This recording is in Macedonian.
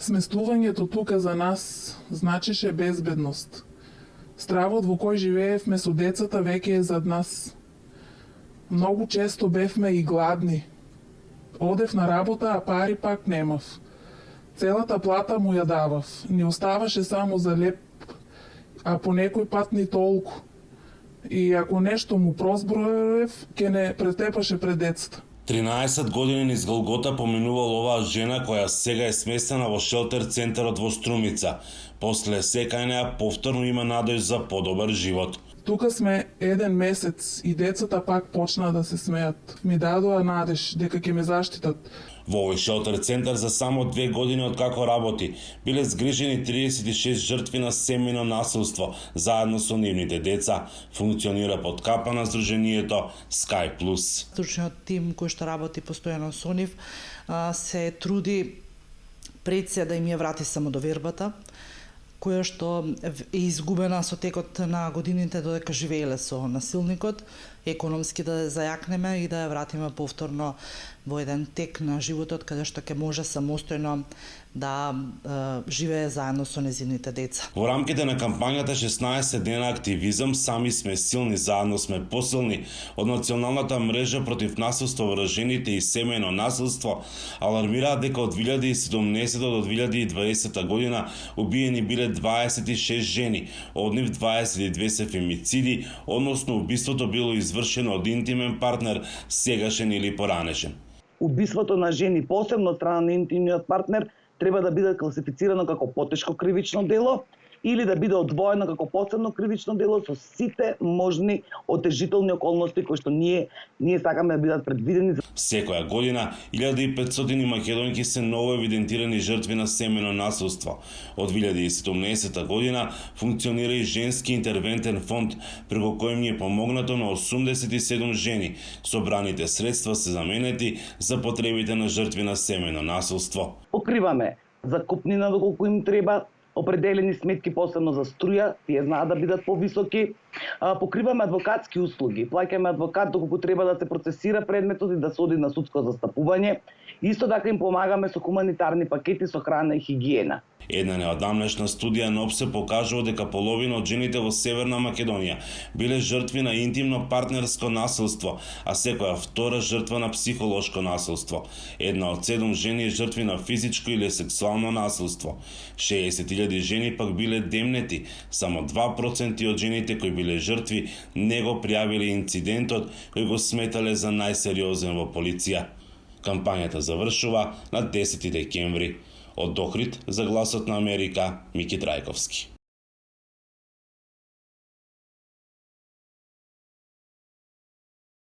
Сместувањето тука за нас значише безбедност. Стравот во кој живеевме со децата веќе е зад нас. Многу често бевме и гладни. Одев на работа, а пари пак немав. Целата плата му ја давав. Ни оставаше само за леп, а по некој пат ни толку. И ако нешто му прозброев, ке не претепаше пред децата. 13 години низ Голгота поминувала оваа жена која сега е сместена во шелтер центарот во Струмица. После секајнеа повторно има надеж за подобар живот. Тука сме 1 месец и децата пак почнаа да се смеат. Ми дадоа надеж дека ќе ме заштитат. Во овој шелтер центар за само 2 години од како работи, биле згрижени 36 жртви на семејно насилство, заедно со нивните деца. Функционира под капа на Сдруженијето Sky Plus. Стручниот тим кој што работи постојано со нив се труди пред се да им ја врати самодовербата, која што е изгубена со текот на годините додека живееле со насилникот, економски да ја зајакнеме и да ја вратиме повторно во еден тек на животот каде што ќе може самостојно да живее заедно со незините деца. Во рамките на кампањата 16 дена активизам "Сами сме силни, заедно сме посилни" од Националната мрежа против насилство врз жените и семејно насилство алармираат дека од 2017 до 2020 година убиени биле 26 жени, од нив 22 се фемициди, односно убиството било извршено од интимен партнер, сегашен или поранешен. Убиството на жени, посебно од страна на интимниот партнер, треба да биде класифицирано како потешко кривично дело или да биде одвоено како посебно кривично дело со сите можни отежителни околности кои што ние сакаме да бидат предвидени. Секоја година 1500 македонки се ново евидентирани жртви на семејно насилство. Од 2017 година функционира и женски интервентен фонд, преку кој им е помогнато на 87 жени. Собраните средства се заменети за потребите на жртви на семејно насилство. Покриваме закупнина доколку им треба, определени сметки посебно за струја, тие знаат да бидат повисоки. Покриваме адвокатски услуги, плаќаме адвокат доколку треба да се процесира предметот и да се оди на судско застапување. Исто така им помагаме со хуманитарни пакети со храна и хигиена. Една неодамнешна студија на ОПСЕ покажува дека половина од жените во Северна Македонија биле жртви на интимно партнерско насилство, а секоја втора жртва на психолошко насилство. Една од 7 жени е жртви на физичко или сексуално насилство. 60.000 жени пак биле демнети. Само 2% од жените кои биле жртви не го пријавиле инцидентот кој го сметале за најсериозен во полиција. Кампањата завршува на 10 декември. Од Охрид за Гласот на Америка, Мики Трајковски.